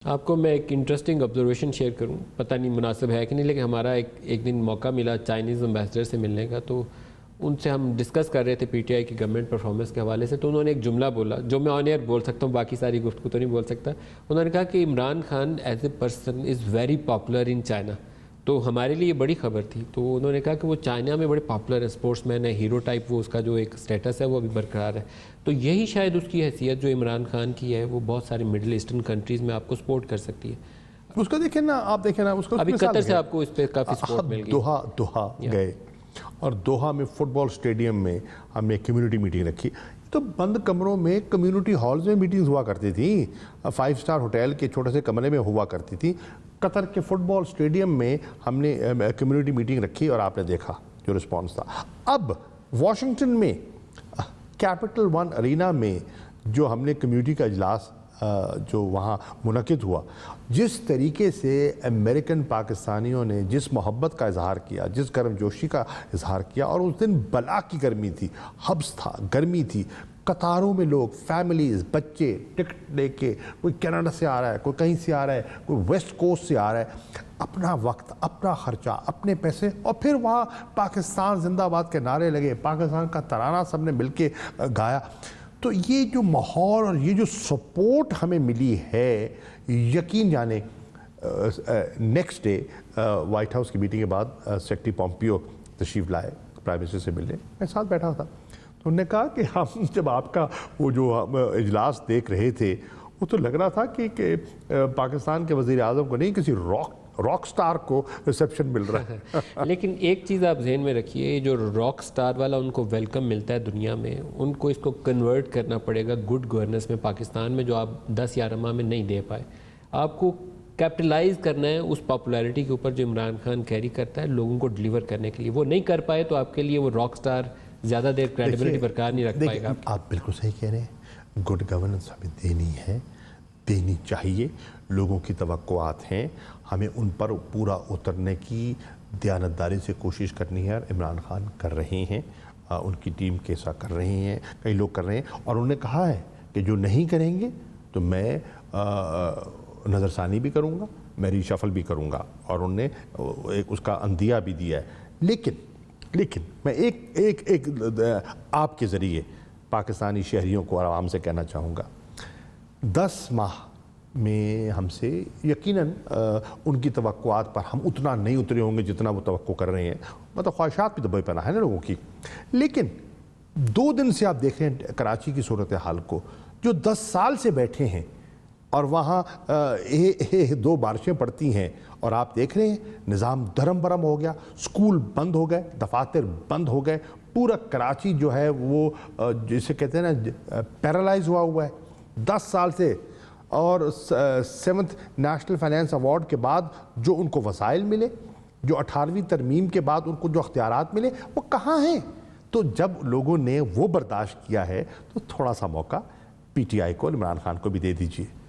آپ کو میں ایک انٹرسٹنگ آبزرویشن شیئر کروں، پتہ نہیں مناسب ہے کہ نہیں، لیکن ہمارا ایک دن موقع ملا چائنیز امبیسڈر سے ملنے کا، تو ان سے ہم ڈسکس کر رہے تھے پی ٹی آئی کی گورنمنٹ پرفارمنس کے حوالے سے. تو انہوں نے ایک جملہ بولا جو میں آن ایئر بول سکتا ہوں، باقی ساری گفتگو تو نہیں بول سکتا. انہوں نے کہا کہ Imran Khan as a person is very popular in China. تو ہمارے لیے یہ بڑی خبر تھی. تو انہوں نے کہا کہ وہ چائنا میں بڑے پاپولر ہے، اسپورٹس مین ہے، ہیرو ٹائپ، وہ اس کا جو ایک اسٹیٹس ہے وہ ابھی برقرار ہے. تو یہی شاید اس کی حیثیت جو عمران خان کی ہے، وہ بہت سارے مڈل ایسٹرن کنٹریز میں آپ کو سپورٹ کر سکتی ہے. اس کا دیکھیں نا، آپ دیکھیں نا، اس کا ابھی قطر سے آپ کو اس پہ کافی سپورٹ مل گئی. دوحہ گئے اور دوحہ میں فٹ بال اسٹیڈیم میں ہم نے کمیونٹی میٹنگ رکھی. تو بند کمروں میں کمیونٹی ہالز میں میٹنگز ہوا کرتی تھیں، 5 اسٹار ہوٹل کے چھوٹے سے کمرے میں ہوا کرتی تھی. قطر کے فٹ بال اسٹیڈیم میں ہم نے کمیونٹی میٹنگ رکھی اور آپ نے دیکھا جو رسپانس تھا. اب واشنگٹن میں کیپٹل ون ارینا میں جو ہم نے کمیونٹی کا اجلاس جو وہاں منعقد ہوا، جس طریقے سے امریکن پاکستانیوں نے جس محبت کا اظہار کیا، جس گرم جوشی کا اظہار کیا، اور اس دن بلا کی گرمی تھی، حبس تھا، گرمی تھی، قطاروں میں لوگ، فیملیز، بچے ٹکٹ لے کے، کوئی کینیڈا سے آ رہا ہے، کوئی کہیں سے آ رہا ہے، کوئی ویسٹ کوسٹ سے آ رہا ہے، اپنا وقت، اپنا خرچہ، اپنے پیسے، اور پھر وہاں پاکستان زندہ آباد کے نعرے لگے، پاکستان کا ترانہ سب نے مل کے گایا. تو یہ جو ماحول اور یہ جو سپورٹ ہمیں ملی ہے، یقین جانے نیکسٹ ڈے وائٹ ہاؤس کی میٹنگ کے بعد سیکرٹری پومپیو تشریف لائے پرائم منسٹر سے ملنے. میں ساتھ بیٹھا تھا، تو انہوں نے کہا کہ ہم جب آپ کا وہ جو اجلاس دیکھ رہے تھے، وہ تو لگ رہا تھا کہ پاکستان کے وزیر اعظم کو نہیں، کسی راک سٹار کو ریسیپشن مل رہا ہے. لیکن ایک چیز آپ ذہن میں رکھیے، جو راک سٹار والا ان کو ویلکم ملتا ہے دنیا میں، ان کو اس کو کنورٹ کرنا پڑے گا گڈ گورننس میں پاکستان میں، جو آپ 10-11 ماہ میں نہیں دے پائے. آپ کو کیپٹلائز کرنا ہے اس پاپولیرٹی کے اوپر جو عمران خان کیری کرتا ہے، لوگوں کو ڈیلیور کرنے کے لیے. وہ نہیں کر پائے تو آپ کے لیے وہ راک سٹار زیادہ دیر کریڈیبلٹی برقرار نہیں رکھ پائے گا. آپ بالکل صحیح کہہ رہے ہیں، گڈ گورننس ہمیں دینی ہے، دینی چاہیے. لوگوں کی توقعات ہیں، ہمیں ان پر پورا اترنے کی دیانتداری سے کوشش کرنی ہے، اور عمران خان کر رہے ہیں، ان کی ٹیم کیسا کر رہے ہیں، کئی لوگ کر رہے ہیں. اور انہوں نے کہا ہے کہ جو نہیں کریں گے تو میں نظر ثانی بھی کروں گا، میں ری شفل بھی کروں گا، اور انہوں نے اس کا عندیہ بھی دیا ہے. لیکن میں ایک آپ کے ذریعے پاکستانی شہریوں کو اور عوام سے کہنا چاہوں گا، 10 ماہ میں ہم سے یقیناً ان کی توقعات پر ہم اتنا نہیں اترے ہوں گے جتنا وہ توقع کر رہے ہیں. مطلب خواہشات بھی تو بے پناہ ہے نا لوگوں کی. لیکن 2 دن سے آپ دیکھ رہے ہیں کراچی کی صورتحال کو، جو 10 سال سے بیٹھے ہیں اور وہاں 2 بارشیں پڑتی ہیں، اور آپ دیکھ رہے ہیں نظام دھرم برم ہو گیا، سکول بند ہو گئے، دفاتر بند ہو گئے، پورا کراچی جو ہے وہ جسے کہتے ہیں نا پیرالائز ہوا ہے 10 سال سے. اور 7th نیشنل فائنینس ایوارڈ کے بعد جو ان کو وسائل ملے، جو 18ویں ترمیم کے بعد ان کو جو اختیارات ملے، وہ کہاں ہیں؟ تو جب لوگوں نے وہ برداشت کیا ہے تو تھوڑا سا موقع پی ٹی آئی کو، عمران خان کو بھی دے دیجیے.